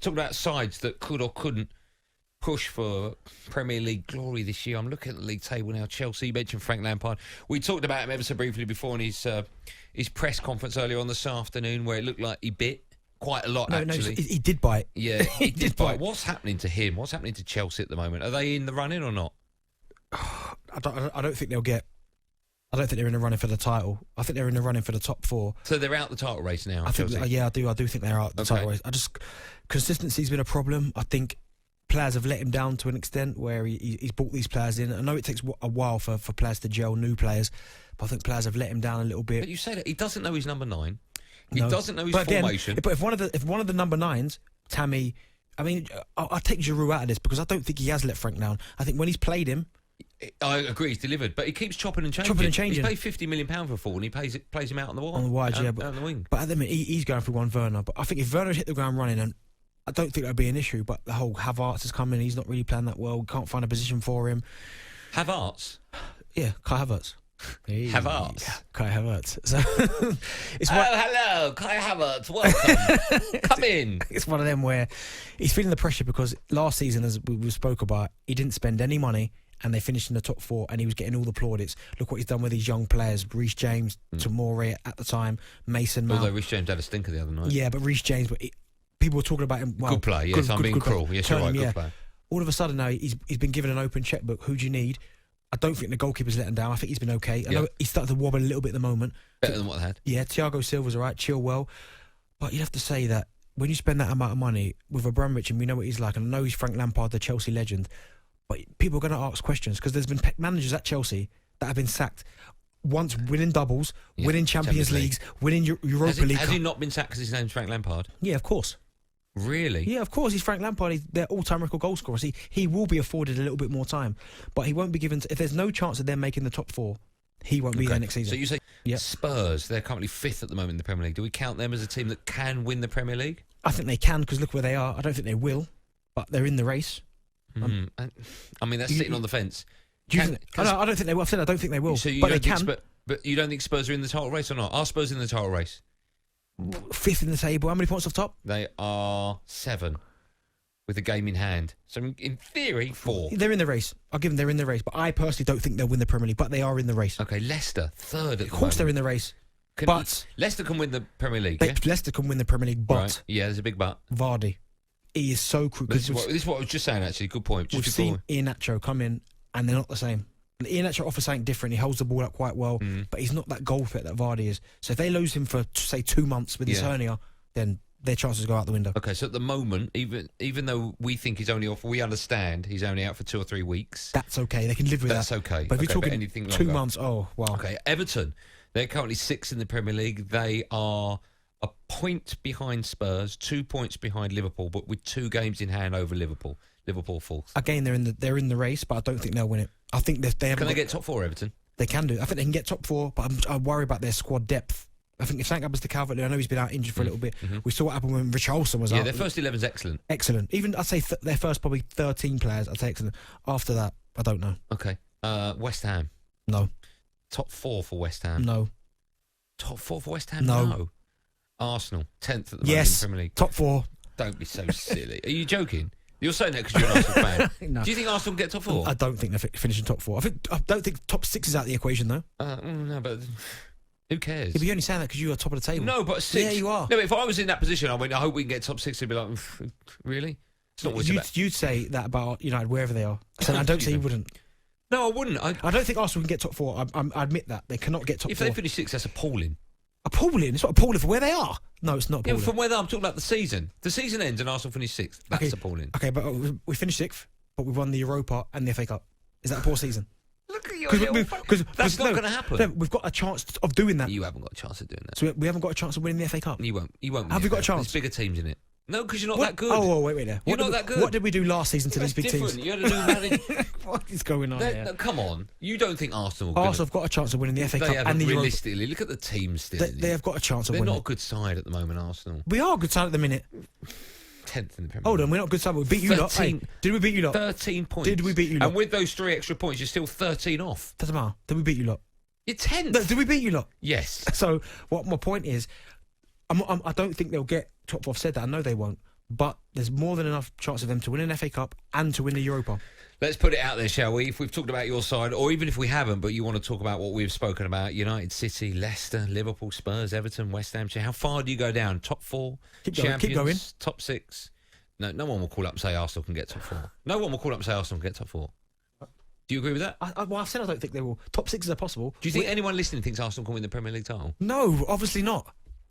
talking about sides that could or couldn't push for Premier League glory this year. I'm looking at the league table now. Chelsea, you mentioned Frank Lampard. We talked about him ever so briefly before in his press conference earlier on this afternoon, where it looked like he bit quite a lot, actually. No, he did bite. Yeah, he did bite. What's happening to him? What's happening to Chelsea at the moment? Are they in the running or not? I don't think they'll get... I don't think they're in the running for the title. I think they're in the running for the top 4. So they're out the title race now, I think, Chelsea? I do think they're out the title race. Consistency's been a problem. I think players have let him down to an extent where he's brought these players in. I know it takes a while for players to gel, new players, but I think players have let him down a little bit. But you say that he doesn't know his number 9. He doesn't know his formation. But if one of the number 9s, Tammy, I mean, I'll take Giroud out of this because I don't think he has let Frank down. I think when he's played him, I agree, he's delivered, but he keeps chopping and changing. He's paid £50 million for 4, and he plays him out on the wide. On the wide, yeah, on the wing. But at the minute, he's going through one Werner. But I think if Werner hit the ground running, and I don't think that'd be an issue. But the whole Havertz has come in, he's not really playing that well. We can't find a position for him. Havertz? Yeah, Kai Havertz. Hey. Havertz. Yeah, Kai Havertz. So hello, Kai Havertz. Welcome. Come in. It's one of them where he's feeling the pressure because last season, as we spoke about, he didn't spend any money. And they finished in the top 4, and he was getting all the plaudits. Look what he's done with these young players: Reece James, Tomori at the time, Mason Mount. Although Reece James had a stinker the other night. Yeah, but Reece James, people were talking about him. Well, good play. Yes, I'm being cruel. Yes, you're right. Good play. All of a sudden now he's been given an open checkbook. Who do you need? I don't think the goalkeeper's let him down. I think he's been okay. I know he's started to wobble a little bit at the moment. Better than what they had. Yeah, Thiago Silva's all right, Chilwell. But you'd have to say that when you spend that amount of money with Abramovich, and we know what he's like, and I know he's Frank Lampard, the Chelsea legend. But people are going to ask questions because there's been managers at Chelsea that have been sacked once winning doubles, winning Champions Leagues, winning Europa League. Has he not been sacked because his name's Frank Lampard? Yeah, of course. Really? Yeah, of course. He's Frank Lampard. He's their all-time record goal scorer. He will be afforded a little bit more time, but he won't be given... if there's no chance of them making the top 4, he won't be there next season. So you say Spurs, they're currently 5th at the moment in the Premier League. Do we count them as a team that can win the Premier League? I think they can because look where they are. I don't think they will, but they're in the race. I mean, that's sitting on the fence. I don't think they will. I said I don't think they will. So but they can. But you don't think Spurs are in the title race or not? Are Spurs in the title race? 5th in the table. How many points off top? They are 7 with a game in hand. So in theory, 4. They're in the race. I'll give them they're in the race. But I personally don't think they'll win the Premier League. But they are in the race. Okay, Leicester, 3rd at the Of course they're in the race. But Leicester can win the Premier League, Leicester can win the Premier League, but... Right. Yeah, there's a big but. Vardy. He is so crucial. This is what I was just saying, actually. Good point. We've seen Iheanacho come in, and they're not the same. Iheanacho offers something different. He holds the ball up quite well, but he's not that goal threat that Vardy is. So if they lose him for, say, 2 months with his hernia, then their chances go out the window. Okay, so at the moment, even though we think he's only off, we understand he's only out for 2 or 3 weeks. That's okay. They can live with that. That's okay. But if you're talking anything 2 months, oh, wow. Okay, Everton, they're currently 6th in the Premier League. They are a point behind Spurs, 2 points behind Liverpool, but with 2 games in hand over Liverpool. Liverpool 4th. Again, they're in the race, but I don't think they'll win it. I think they haven't. Can they get top 4, Everton? They can do. I think they can get top 4, but I worry about their squad depth. I think if something happens to Calvert-Lewin, I know he's been out injured for a little bit. We saw what happened when Richarlison was out. Yeah, their first 11's excellent. Excellent. Even I'd say their first probably 13 players, I'd say excellent. After that, I don't know. Okay. West Ham. No. Top 4 for West Ham. No. Top 4 for West Ham. No. Arsenal 10th at the moment in the Premier League. Top 4. Don't be so silly. Are you joking? You're saying that because you're an Arsenal fan. No. Do you think Arsenal can get top 4? I don't think they're finishing top 4. I don't think top 6 is out of the equation though. No, but who cares? Yeah, but you're only saying that because you're top of the table. No, but 6. Yeah, you are. No, but if I was in that position, I hope we can get top 6. They'd be like, really? It's not what it's about. You'd say that about United wherever they are. So I don't say you wouldn't. No, I wouldn't. I don't think Arsenal can get top 4. I admit that they cannot get top 4. If they finish 6, that's appalling. Appalling? It's not appalling for where they are. No, it's not appalling. Yeah, from where they are, I'm talking about the season. The season ends and Arsenal finish 6th. That's appalling. Okay, but we finished 6th, but we've won the Europa and the FA Cup. Is that a poor season? Look at you. That's not going to happen. No, we've got a chance of doing that. You haven't got a chance of doing that. So we haven't got a chance of winning the FA Cup. You won't. Have we got a chance? There's bigger teams in it. No, because you're not that good. Oh, wait there. You're not that good. What did we do last season to these big teams? You had a new manager. What is going on here? No, come on. You don't think Arsenal have got a chance of winning the FA Cup and the realistically, look at the team still. They have got a chance of winning. They're not a good side at the moment, Arsenal. We are a good side at the minute. 10th in the Premier League. Hold on, we're not a good side. We beat you lot. Hey, did we beat you lot? 13 points. Did we beat you lot? And with those 3 extra points, you're still 13 off. Doesn't matter. Did we beat you lot? You're 10th. No, did we beat you lot? Yes. So what my point is, I don't think they'll get top 4. I've said that. I know they won't. but there's more than enough chance of them to win an FA Cup and to win the Europa. Let's put it out there, shall we? If we've talked about your side, or even if we haven't, but you want to talk about what we've spoken about, United, City, Leicester, Liverpool, Spurs, Everton, West Ham, how far do you go down? Top 4? Keep going. Top 6? No one will call up and say Arsenal can get top 4. No one will call up and say Arsenal can get top 4. Do you agree with that? Well, I've said I don't think they will. Top 6s are possible. Do you think anyone listening thinks Arsenal can win the Premier League title? No, obviously not.